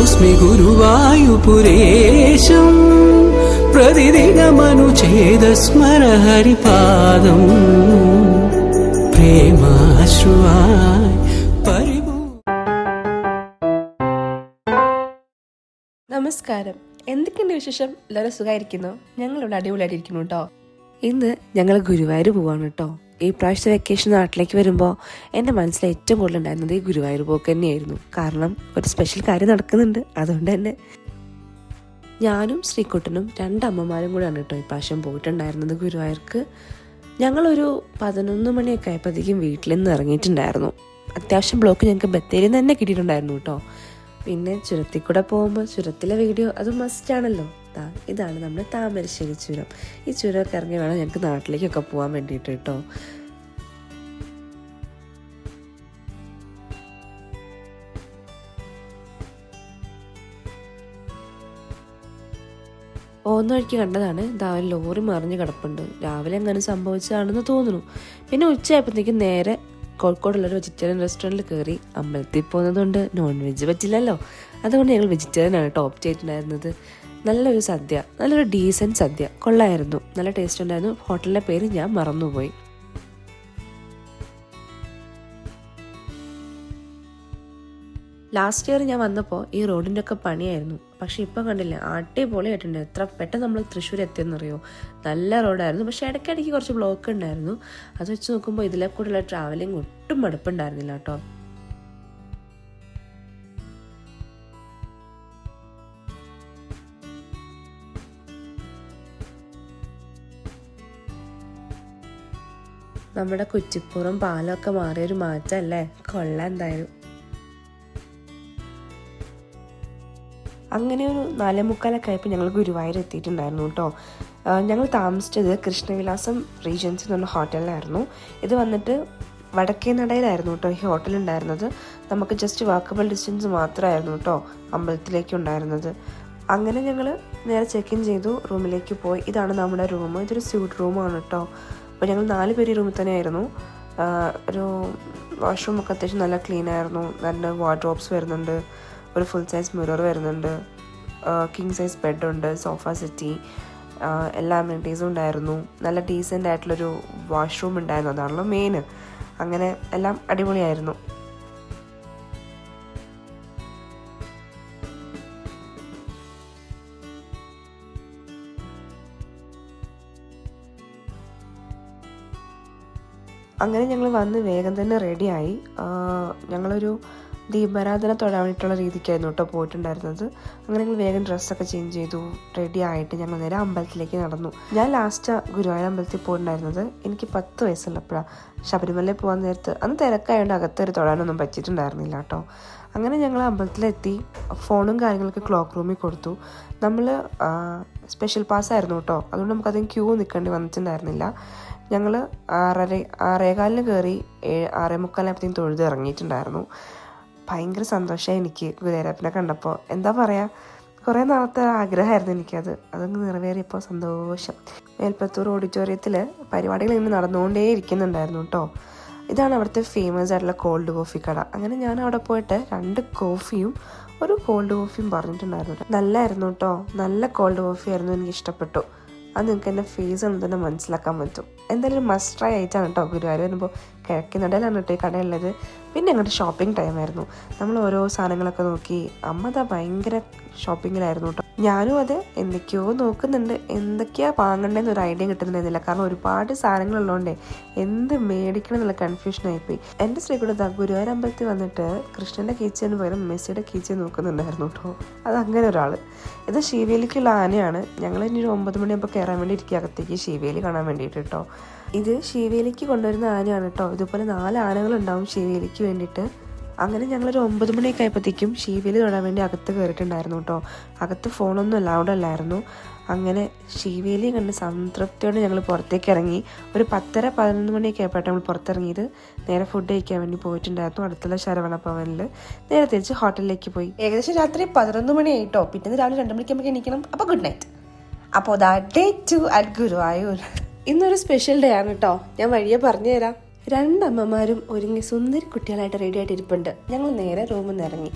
നതോസ്മി ഗുരുവായൂപുരേശം പ്രതിദിനമനുഛേദസ്മര ഹരിപാദം പ്രേമാശ്രുവായി പരിപൂ. നമസ്കാരം, എന്തൊക്കെയുണ്ട് വിശേഷം? എല്ലാവരും സുഖമായിരിക്കുന്നു? ഞങ്ങളിവിടെ അടിപൊളിയായിട്ടിരിക്കുന്നു കേട്ടോ. ഇന്ന് ഞങ്ങൾ ഗുരുവായൂർ പോവാണ് കേട്ടോ. ഈ പ്രാവശ്യത്തെ വെക്കേഷൻ നാട്ടിലേക്ക് വരുമ്പോൾ എൻ്റെ മനസ്സിൽ ഏറ്റവും കൂടുതൽ ഉണ്ടായിരുന്നത് ഈ ഗുരുവായൂർ പോക്ക് തന്നെയായിരുന്നു. കാരണം ഒരു സ്പെഷ്യൽ കാര്യം നടക്കുന്നുണ്ട്. അതുകൊണ്ട് തന്നെ ഞാനും ശ്രീകുട്ടനും 2 അമ്മമാരും കൂടെയാണ് കേട്ടോ ഈ പ്രാവശ്യം പോയിട്ടുണ്ടായിരുന്നത് ഗുരുവായൂർക്ക്. ഞങ്ങളൊരു 11 മണിയൊക്കെ ആയപ്പോഴത്തേക്കും വീട്ടിൽ നിന്ന് ഇറങ്ങിയിട്ടുണ്ടായിരുന്നു. അത്യാവശ്യം ബ്ലോക്ക് ഞങ്ങൾക്ക് ബത്തേരിയിൽ നിന്ന് തന്നെ കിട്ടിയിട്ടുണ്ടായിരുന്നു കേട്ടോ. പിന്നെ ചുരത്തിൽ കൂടെ പോകുമ്പോൾ ചുരത്തിലെ വീഡിയോ അത് മസ്റ്റാണല്ലോ. ഇതാണ് നമ്മുടെ താമരശ്ശേരി ചുരം. ഈ ചുരമൊക്കെ ഇറങ്ങി വേണം ഞങ്ങൾക്ക് നാട്ടിലേക്കൊക്കെ പോകാൻ വേണ്ടിയിട്ട് കേട്ടോ. പോകുന്ന വഴിക്ക് കണ്ടതാണ് ഒരു ലോറി മറിഞ്ഞ് കിടപ്പുണ്ട്. രാവിലെ അങ്ങനെ സംഭവിച്ചതാണെന്ന് തോന്നുന്നു. പിന്നെ ഉച്ചയായപ്പോഴത്തേക്കും നേരെ കോഴിക്കോടുള്ളൊരു വെജിറ്റേറിയൻ റെസ്റ്റോറൻറ്റിൽ കയറി. അമ്പലത്തിൽ പോകുന്നതുകൊണ്ട് നോൺ വെജ് പറ്റില്ലല്ലോ, അതുകൊണ്ട് ഞങ്ങൾ വെജിറ്റേറിയൻ ആണ് ടോപ്പ് ചെയ്തിട്ടുണ്ടായിരുന്നത്. നല്ലൊരു സദ്യ, നല്ലൊരു ഡീസൻറ്റ് സദ്യ, കൊള്ളായിരുന്നു, നല്ല ടേസ്റ്റ് ഉണ്ടായിരുന്നു. ഹോട്ടലിൻ്റെ പേര് ഞാൻ മറന്നുപോയി. ലാസ്റ്റ് ഇയർ ഞാൻ വന്നപ്പോൾ ഈ റോഡിൻ്റെ ഒക്കെ പണിയായിരുന്നു. പക്ഷേ ഇപ്പം കണ്ടില്ല, അടിപൊളിയായിട്ടുണ്ട്. എത്ര പെട്ടെന്ന് നമ്മൾ തൃശ്ശൂർ എത്തിയെന്നറിയോ. നല്ല റോഡായിരുന്നു, പക്ഷേ ഇടയ്ക്കിടയ്ക്ക് കുറച്ച് ബ്ലോക്ക് ഉണ്ടായിരുന്നു. അത് വെച്ച് നോക്കുമ്പോൾ ഇതിലെ കൂടെയുള്ള ട്രാവലിംഗ് ഒട്ടും മടുപ്പുണ്ടായിരുന്നില്ല കേട്ടോ. നമ്മുടെ കുറ്റിപ്പുറം പാലമൊക്കെ മാറിയൊരു മാറ്റമല്ലേ, കൊള്ളാം എന്തായാലും. അങ്ങനെ ഒരു 4:45 ആയപ്പോൾ ഞങ്ങൾ ഗുരുവായൂർ എത്തിയിട്ടുണ്ടായിരുന്നു കേട്ടോ. ഞങ്ങൾ താമസിച്ചത് കൃഷ്ണവിലാസം റീജൻസി എന്ന് പറഞ്ഞ ഹോട്ടലിലായിരുന്നു. ഇത് വന്നിട്ട് വടക്കേ നടയിലായിരുന്നു കേട്ടോ ഈ ഹോട്ടൽ ഉണ്ടായിരുന്നത്. നമുക്ക് ജസ്റ്റ് വാക്കബിൾ ഡിസ്റ്റൻസ് മാത്രമായിരുന്നു കേട്ടോ അമ്പലത്തിലേക്ക് ഉണ്ടായിരുന്നത്. അങ്ങനെ ഞങ്ങൾ നേരെ ചെക്ക് ഇൻ ചെയ്തു, റൂമിലേക്ക് പോയി. ഇതാണ് നമ്മുടെ റൂം. ഇതൊരു സ്യൂട്ട് റൂമാണ് കേട്ടോ. അപ്പോൾ ഞങ്ങൾ 4 പേര് ഈ റൂമിൽ തന്നെയായിരുന്നു. ഒരു വാഷ്റൂമൊക്കെ അത്യാവശ്യം നല്ല ക്ലീൻ ആയിരുന്നു. നല്ല വാർഡ്രോബ്സ് വരുന്നുണ്ട്, ഒരു ഫുൾ സൈസ് മിറർ വരുന്നുണ്ട്, കിങ് സൈസ് ബെഡുണ്ട്, സോഫ സെറ്റി, എല്ലാ അമ്യൂണിറ്റീസും ഉണ്ടായിരുന്നു. നല്ല ഡീസൻ്റ് ആയിട്ടുള്ളൊരു വാഷ്റൂം ഉണ്ടായിരുന്നു, അതാണല്ലോ മെയിൻ. അങ്ങനെ എല്ലാം അടിപൊളിയായിരുന്നു. അങ്ങനെ ഞങ്ങൾ വന്ന് വേഗം തന്നെ റെഡിയായി. ഞങ്ങളൊരു ദീപാരാധന തൊഴാൻ വേണ്ടിയിട്ടുള്ള രീതിക്കായിരുന്നു കേട്ടോ പോയിട്ടുണ്ടായിരുന്നത്. അങ്ങനെ ഞങ്ങൾ വേഗം ഡ്രസ്സൊക്കെ ചേഞ്ച് ചെയ്തു, റെഡി ആയിട്ട് ഞങ്ങൾ നേരെ അമ്പലത്തിലേക്ക് നടന്നു. ഞാൻ ലാസ്റ്റ് ഗുരുവായൂർ അമ്പലത്തിൽ പോയിട്ടുണ്ടായിരുന്നത് എനിക്ക് 10 വയസ്സുള്ളപ്പോഴാണ്. ശബരിമലയിൽ പോകാൻ നേരത്ത് അന്ന് തിരക്കായതുകൊണ്ട് അകത്തൊരു തൊഴാനൊന്നും പറ്റിയിട്ടുണ്ടായിരുന്നില്ല കേട്ടോ. അങ്ങനെ ഞങ്ങൾ അമ്പലത്തിലെത്തി. ഫോണും കാര്യങ്ങളൊക്കെ ക്ലോക്ക് റൂമിൽ കൊടുത്തു. നമ്മൾ സ്പെഷ്യൽ പാസ്സായിരുന്നു കേട്ടോ, അതുകൊണ്ട് നമുക്കധികം ക്യൂ നിൽക്കേണ്ടി വന്നിട്ടുണ്ടായിരുന്നില്ല. ഞങ്ങൾ 6:15 കയറി 6:45 തൊഴുത് ഇറങ്ങിയിട്ടുണ്ടായിരുന്നു. ഭയങ്കര സന്തോഷമായി എനിക്ക് ഗുരുവായൂരപ്പനെ കണ്ടപ്പോൾ. എന്താ പറയുക, കുറേ നാളത്തെ ആഗ്രഹമായിരുന്നു എനിക്കത്. അതങ്ങ് നിറവേറിയപ്പോൾ സന്തോഷം. മേൽപ്പത്തൂർ ഓഡിറ്റോറിയത്തിൽ പരിപാടികൾ ഇങ്ങനെ നടന്നുകൊണ്ടേ ഇരിക്കുന്നുണ്ടായിരുന്നു കേട്ടോ. ഇതാണ് അവിടുത്തെ ഫേമസ് ആയിട്ടുള്ള കോൾഡ് കോഫി കട. അങ്ങനെ ഞാൻ അവിടെ പോയിട്ട് 2 കോഫിയും ഒരു കോൾഡ് കോഫിയും പറഞ്ഞിട്ടുണ്ടായിരുന്നു. നല്ലായിരുന്നു കേട്ടോ, നല്ല കോൾഡ് കോഫി ആയിരുന്നു, എനിക്ക് ഇഷ്ടപ്പെട്ടു. അത് നിങ്ങൾക്ക് എൻ്റെ ഫേസ് ഒന്നും തന്നെ മനസ്സിലാക്കാൻ പറ്റും. എന്തായാലും മസ്റ്റ് ട്രൈ ആയിട്ടാണ് കേട്ടോ ഗുരുവായൂർ വരുമ്പോൾ. കിഴക്കിനടയിലാണ് കേട്ടോ ഈ കടയുള്ളത്. പിന്നെ അങ്ങോട്ട് ഷോപ്പിംഗ് ടൈമായിരുന്നു. നമ്മൾ ഓരോ സാധനങ്ങളൊക്കെ നോക്കി. അമ്മ അതാ ഭയങ്കര ഷോപ്പിങ്ങിലായിരുന്നു കേട്ടോ. ഞാനും അത് എന്തൊക്കെയോ നോക്കുന്നുണ്ട്, എന്തൊക്കെയാണ് വാങ്ങണ്ടേന്ന് ഒരു ഐഡിയ കിട്ടുന്നുണ്ടായിരുന്നില്ല. കാരണം ഒരുപാട് സാധനങ്ങളുള്ളതുകൊണ്ടേ എന്ത് മേടിക്കണം എന്നുള്ള കൺഫ്യൂഷനായിപ്പോയി. എൻ്റെ ശ്രീകുട്ട ഗുരുവായൂർ അമ്പലത്തിൽ വന്നിട്ട് കൃഷ്ണൻ്റെ കീച്ചേന് പകരം മെസ്സിയുടെ കീച്ചേ നോക്കുന്നുണ്ടായിരുന്നു കേട്ടോ. അതങ്ങനെ ഒരാൾ. ഇത് ശിവേലിക്കുള്ള ആനയാണ്. ഞങ്ങൾ ഇനി ഒരു 9 മണിയാകുമ്പോൾ കയറാൻ വേണ്ടി ഇരിക്കുക അകത്തേക്ക് ശിവേലി കാണാൻ വേണ്ടിയിട്ട് കേട്ടോ. ഇത് ശിവേലിക്ക് കൊണ്ടുവരുന്ന ആനയാണ് കേട്ടോ. ഇതുപോലെ 4 ആനകളുണ്ടാവും ശിവേലിക്ക് വേണ്ടിയിട്ട്. അങ്ങനെ ഞങ്ങളൊരു 9 മണിയൊക്കെ ആയപ്പോഴത്തേക്കും ശിവേലി തൊടാൻ വേണ്ടി അകത്ത് കയറിയിട്ടുണ്ടായിരുന്നു കേട്ടോ. അകത്ത് ഫോണൊന്നും അലൗഡ് അല്ലായിരുന്നു. അങ്ങനെ ശിവേലി കണ്ട് സംതൃപ്തിയോടെ ഞങ്ങൾ പുറത്തേക്ക് ഇറങ്ങി. ഒരു 10:30-11 മണിയൊക്കെ ആയപ്പോഴാണ് നമ്മൾ പുറത്തിറങ്ങിയത്. നേരെ ഫുഡ് കഴിക്കാൻ വേണ്ടി പോയിട്ടുണ്ടായിരുന്നു അടുത്തുള്ള ശരവണ ഭവനിൽ. നേരെ തിരിച്ച് ഹോട്ടലിലേക്ക് പോയി. ഏകദേശം രാത്രി 11 മണിയായി കേട്ടോ. പിറ്റേന്ന് രാവിലെ 2 മണിക്ക് നമുക്ക് എണീക്കണം. അപ്പോൾ ഗുഡ് നൈറ്റ്. അപ്പോൾ ഡേ 2 അറ്റ് ഗുരുവായൂർ. ഇന്നൊരു സ്പെഷ്യൽ ഡേ ആണ് കേട്ടോ. ഞാൻ വഴിയെ പറഞ്ഞു തരാം. 2 അമ്മമാരും ഒരുങ്ങി സുന്ദരി കുട്ടികളായിട്ട് റെഡി ആയിട്ട് ഇരിപ്പുണ്ട്. ഞങ്ങൾ നേരെ റൂമിൽ നിന്ന് ഇറങ്ങി.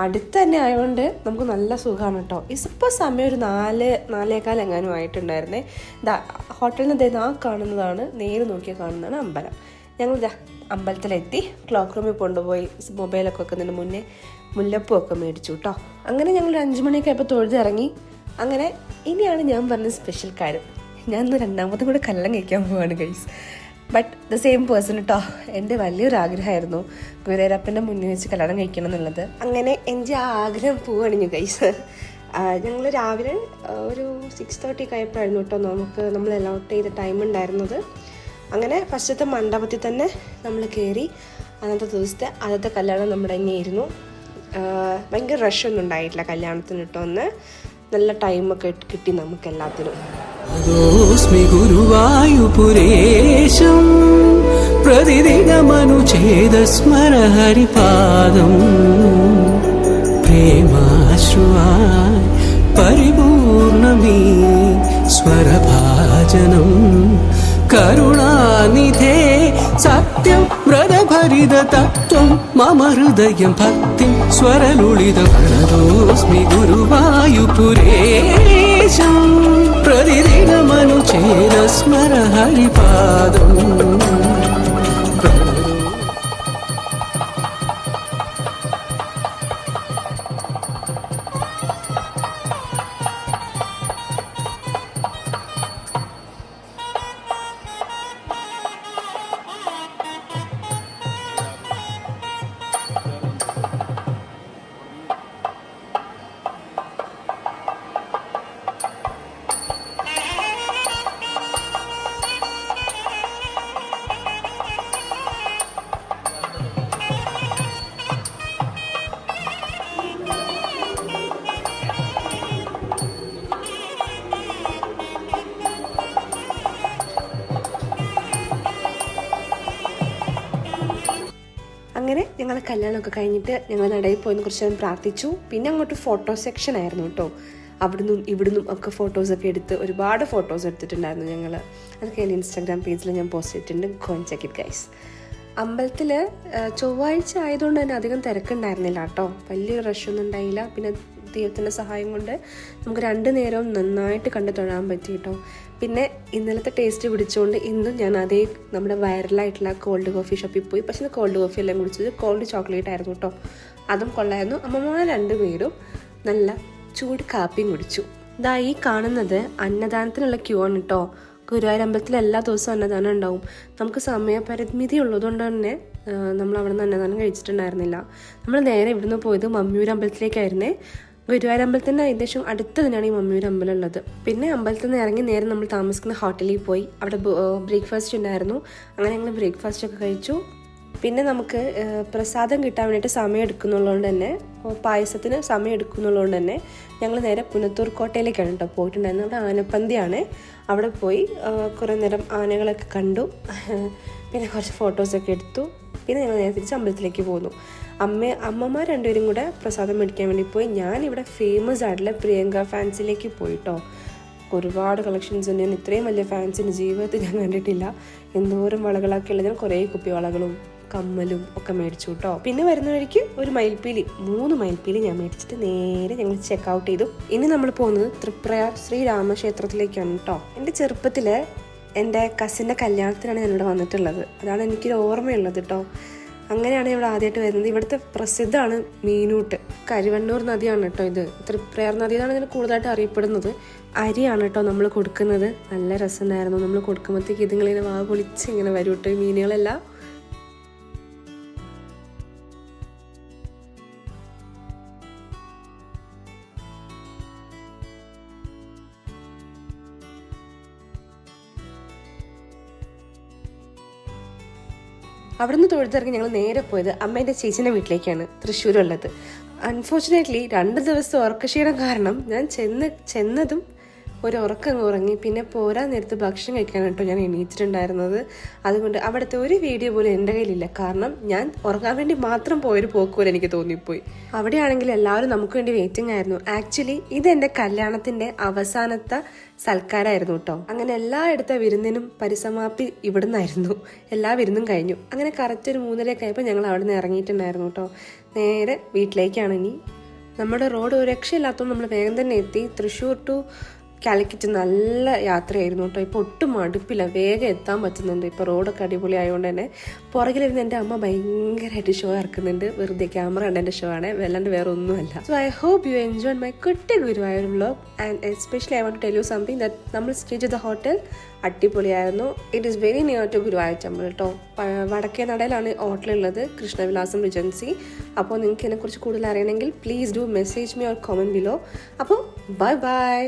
അടുത്ത് തന്നെ ആയതുകൊണ്ട് നമുക്ക് നല്ല സുഖമാണ് കേട്ടോ. ഇപ്പോൾ സമയം ഒരു 4-4:15 എങ്ങാനും ആയിട്ടുണ്ടായിരുന്നേ. ഹോട്ടലിൽ നിന്ന് കാണുന്നതാണ്, നേരെ നോക്കിയാൽ കാണുന്നതാണ് അമ്പലം. ഞങ്ങൾ അമ്പലത്തിലെത്തി. ക്ലോക്ക് റൂമിൽ കൊണ്ടുപോയി മൊബൈലൊക്കെ വെക്കുന്നതിന് മുന്നേ മുല്ലപ്പൂ ഒക്കെ മേടിച്ചു കേട്ടോ. അങ്ങനെ ഞങ്ങൾ 5 മണിയൊക്കെ ആയപ്പോൾ തൊഴുതിറങ്ങി. അങ്ങനെ ഇനിയാണ് ഞാൻ പറഞ്ഞ സ്പെഷ്യൽ കാര്യം. ഞാൻ ഇന്ന് 2ാമതും കൂടെ കല്യാണം കഴിക്കാൻ പോവാണ് guys. But the same person കേട്ടോ. എൻ്റെ വലിയൊരു ആഗ്രഹമായിരുന്നു ഗുരുവായൂരപ്പൻ്റെ മുന്നിൽ വെച്ച് കല്യാണം കഴിക്കണം എന്നുള്ളത്. അങ്ങനെ എൻ്റെ ആ ആഗ്രഹം പോവാണിഞ്ഞു ഗൈസ്. ഞങ്ങൾ രാവിലെ ഒരു 6:30 ആയപ്പോഴായിരുന്നു കേട്ടോ നമ്മൾ അലോട്ട് ചെയ്ത ടൈം ഉണ്ടായിരുന്നത്. അങ്ങനെ ഫസ്റ്റത്തെ മണ്ഡപത്തിൽ തന്നെ നമ്മൾ കയറി. ആദ്യത്തെ കല്യാണം നമ്മുടെ തന്നെയായിരുന്നു. ഭയങ്കര റഷൊന്നും ഉണ്ടായിട്ടില്ല കല്യാണത്തിന് കേട്ടോ. നല്ല ടൈമൊക്കെ കിട്ടി നമുക്ക് എല്ലാത്തിനും. അതോസ്മി ഗുരുവായൂപുരേശം പ്രതിദിനമനുഛേദസ്മര ഹരിപാദം പ്രേമാശ്രുവായി പരിപൂർണമീ സ്വരഭാജനം കരുണാനിധേ സത്യം വ്രതഭരിത തത്വം മമ ഹൃദയം ഭക്തിം സ്വരലുളിത പ്രണതോസ്മി ഗുരുവായൂപുരേശം പ്രതിദിനമനുഛേദസ്മര ഹരിപാദം. അങ്ങനെ ഞങ്ങൾ കല്യാണമൊക്കെ കഴിഞ്ഞിട്ട് ഞങ്ങൾ നടയിൽ പോയിന്ന് കുറച്ച് നേരം പ്രാർത്ഥിച്ചു. പിന്നെ അങ്ങോട്ട് ഫോട്ടോ സെക്ഷൻ ആയിരുന്നു കേട്ടോ. അവിടുന്നും ഇവിടുന്നും ഒക്കെ ഫോട്ടോസൊക്കെ എടുത്ത് ഒരുപാട് ഫോട്ടോസ് എടുത്തിട്ടുണ്ടായിരുന്നു ഞങ്ങൾ. അതൊക്കെ എൻ്റെ ഇൻസ്റ്റാഗ്രാം പേജിൽ ഞാൻ പോസ്റ്റ് ചെയ്തിട്ടുണ്ട്. Go and check it guys. അമ്പലത്തിൽ ചൊവ്വാഴ്ച ആയതുകൊണ്ട് തന്നെ അധികം തിരക്കുണ്ടായിരുന്നില്ല കേട്ടോ. വലിയൊരു റഷൊന്നും ഉണ്ടായില്ല. പിന്നെ ദൈവത്തിൻ്റെ സഹായം കൊണ്ട് നമുക്ക് 2 നേരവും നന്നായിട്ട് കണ്ടു തൊഴാൻ പറ്റി കേട്ടോ. പിന്നെ ഇന്നലത്തെ ടേസ്റ്റ് പിടിച്ചുകൊണ്ട് ഇന്നും ഞാൻ അതേ നമ്മുടെ വൈറലായിട്ടുള്ള കോൾഡ് കോഫി ഷോപ്പിൽ പോയി. പക്ഷേ കോൾഡ് കോഫി എല്ലാം കുടിച്ചത് കോൾഡ് ചോക്ലേറ്റ് ആയിരുന്നു കേട്ടോ. അതും കൊള്ളായിരുന്നു. അമ്മമാർ 2 പേരും നല്ല ചൂട് കാപ്പിയും കുടിച്ചു. ഈ കാണുന്നത് അന്നദാനത്തിനുള്ള ക്യൂ ആണ് കേട്ടോ. ഗുരുവായൂർ അമ്പലത്തിൽ എല്ലാ ദിവസവും അന്നദാനം ഉണ്ടാവും. നമുക്ക് സമയപരിമിതി ഉള്ളതുകൊണ്ട് തന്നെ നമ്മൾ അവിടെ നിന്ന് അന്നദാനം കഴിച്ചിട്ടുണ്ടായിരുന്നില്ല. നമ്മൾ നേരെ ഇവിടുന്ന് പോയത് മമ്മിയൂർ അമ്പലത്തിലേക്കായിരുന്നേ. ഗുരുവായൂർ അമ്പലത്തിൻ്റെ ഏകദേശം അടുത്ത് തന്നെയാണ് ഈ മമ്മിയൂർ അമ്പലം ഉള്ളത്. പിന്നെ അമ്പലത്തിൽ നിന്ന് ഇറങ്ങി നേരെ നമ്മൾ താമസിക്കുന്ന ഹോട്ടലിൽ പോയി. അവിടെ ബ്രേക്ക്ഫാസ്റ്റ് ഉണ്ടായിരുന്നു. അങ്ങനെ ഞങ്ങൾ ബ്രേക്ക്ഫാസ്റ്റ് ഒക്കെ കഴിച്ചു. പിന്നെ നമുക്ക് പ്രസാദം കിട്ടാൻ വേണ്ടിയിട്ട് സമയം എടുക്കുന്നുള്ളതുകൊണ്ട് തന്നെ, പായസത്തിന് സമയം എടുക്കുന്നുള്ളതുകൊണ്ട് തന്നെ ഞങ്ങൾ നേരെ പുനത്തൂർ കോട്ടയിലേക്കാണ് കേട്ടോ പോയിട്ടുണ്ടായിരുന്നത്. അവിടെ ആനപ്പന്തിയാണ്. അവിടെ പോയി കുറേ നേരം ആനകളൊക്കെ കണ്ടു. പിന്നെ കുറച്ച് ഫോട്ടോസൊക്കെ എടുത്തു. പിന്നെ ഞങ്ങൾ നേരെ തിരിച്ച് അമ്പലത്തിലേക്ക് പോന്നു. അമ്മമാർ 2 പേരും കൂടെ പ്രസാദം മേടിക്കാൻ വേണ്ടി പോയി. ഞാനിവിടെ ഫേമസ് ആയിട്ടുള്ള പ്രിയങ്ക ഫാൻസിലേക്ക് പോയിട്ടോ. ഒരുപാട് കളക്ഷൻസ് ഉണ്ട്. ഞാൻ ഇത്രയും വലിയ ഫാൻസിൻ്റെ ജീവിതത്തിൽ ഞാൻ കണ്ടിട്ടില്ല. എന്തോരം വളകളൊക്കെ ഉള്ളത്. ഞാൻ കുറേ കുപ്പി വളകളും കമ്മലും ഒക്കെ മേടിച്ചു കേട്ടോ. പിന്നെ വരുന്ന വഴിക്ക് ഒരു മയിൽപ്പീലി, 3 മയിൽപ്പീലി ഞാൻ മേടിച്ചിട്ട് നേരെ ഞങ്ങൾ ചെക്ക് ഔട്ട് ചെയ്തു. ഇനി നമ്മൾ പോകുന്നത് തൃപ്രയാർ ശ്രീരാമക്ഷേത്രത്തിലേക്കാണ് കേട്ടോ. എൻ്റെ ചെറുപ്പത്തിൽ എൻ്റെ കസിൻ്റെ കല്യാണത്തിനാണ് ഞാനിവിടെ വന്നിട്ടുള്ളത്. അതാണ് എനിക്കൊരു ഓർമ്മയുള്ളത് കേട്ടോ. അങ്ങനെയാണ് ഇവിടെ ആദ്യമായിട്ട് വരുന്നത്. ഇവിടുത്തെ പ്രസിദ്ധമാണ് മീനൂട്ട്. കരിവണ്ണൂർ നദിയാണ് കേട്ടോ ഇത്. തൃപ്രയാർ നദിയാണ് ഇതിന് കൂടുതലായിട്ട് അറിയപ്പെടുന്നത്. അരിയാണ് കേട്ടോ നമ്മൾ കൊടുക്കുന്നത്. നല്ല രസമുണ്ടായിരുന്നു. നമ്മൾ കൊടുക്കുമ്പോഴത്തേക്ക് ഇതിങ്ങളിങ്ങനെ വാ പൊളിച്ച് ഇങ്ങനെ വരും കേട്ടോ ഈ മീനുകളെല്ലാം. അവിടെ നിന്ന് തൊഴുതിറങ്ങി ഞങ്ങൾ നേരെ പോയത് അമ്മേൻ്റെ ചേച്ചീൻ്റെ വീട്ടിലേക്കാണ്, തൃശ്ശൂരുള്ളത്. അൺഫോർച്ചുനേറ്റ്ലി 2 ദിവസത്തെ ഉറക്കക്ഷീണം കാരണം ഞാൻ ചെന്നതും ഒരു ഉറക്കം ഉറങ്ങി. പിന്നെ പോരാൻ നേരത്ത് ഭക്ഷണം കഴിക്കാൻ കേട്ടോ ഞാൻ എണീറ്റിട്ടുണ്ടായിരുന്നത്. അതുകൊണ്ട് അവിടുത്തെ ഒരു വീഡിയോ പോലും എൻ്റെ കയ്യിലില്ല. കാരണം ഞാൻ ഉറങ്ങാൻ വേണ്ടി മാത്രം പോയൊരു പോക്ക് പോലെ എനിക്ക് തോന്നിപ്പോയി. അവിടെയാണെങ്കിൽ എല്ലാവരും നമുക്ക് വേണ്ടി വെയിറ്റിംഗ് ആയിരുന്നു. ആക്ച്വലി ഇതെൻ്റെ കല്യാണത്തിൻ്റെ അവസാനത്തെ സൽക്കാരമായിരുന്നു കേട്ടോ. അങ്ങനെ എല്ലായിടത്തെ വിരുന്നിനും പരിസമാപ്തി ഇവിടുന്നായിരുന്നു. എല്ലാ വിരുന്നും കഴിഞ്ഞു. അങ്ങനെ കറക്റ്റ് ഒരു 3:30 ആയപ്പോൾ ഞങ്ങൾ അവിടെ നിന്ന് ഇറങ്ങിയിട്ടുണ്ടായിരുന്നു കേട്ടോ. നേരെ വീട്ടിലേക്കാണ് ഇനി. നമ്മുടെ റോഡ് ഒരു രക്ഷയില്ലാത്തതുകൊണ്ട് നമ്മൾ വേഗം തന്നെ എത്തി. തൃശ്ശൂർ ടു കാലിക്കറ്റ് നല്ല യാത്രയായിരുന്നു കേട്ടോ. ഇപ്പോൾ ഒട്ടും മടുപ്പില്ല, വേഗം എത്താൻ പറ്റുന്നുണ്ട്. ഇപ്പോൾ റോഡൊക്കെ അടിപൊളി ആയതുകൊണ്ട് തന്നെ. പുറകിലിരുന്ന് എൻ്റെ അമ്മ ഭയങ്കരമായിട്ട് ഷോ ഇറക്കുന്നുണ്ട്. വെറുതെ ക്യാമറ ഉണ്ട് എൻ്റെ ഷോ ആണ്, വല്ലാണ്ട് വേറെ ഒന്നുമല്ല. So I hope you enjoy my കുട്ടി Guruvayur vlog. And especially I want to tell you something that നമ്മൾ സ്റ്റേ ചെയ്ത ഹോട്ടൽ അടിപൊളിയായിരുന്നു. It is very near to Guruvayur temple കേട്ടോ. വടക്കേ നടയിലാണ് ഹോട്ടലുള്ളത്, കൃഷ്ണവിലാസം റിജൻസി. അപ്പോൾ നിങ്ങൾക്ക് ഇതിനെക്കുറിച്ച് കൂടുതൽ അറിയണമെങ്കിൽ please do message me or comment below. അപ്പോൾ ബൈ ബൈ.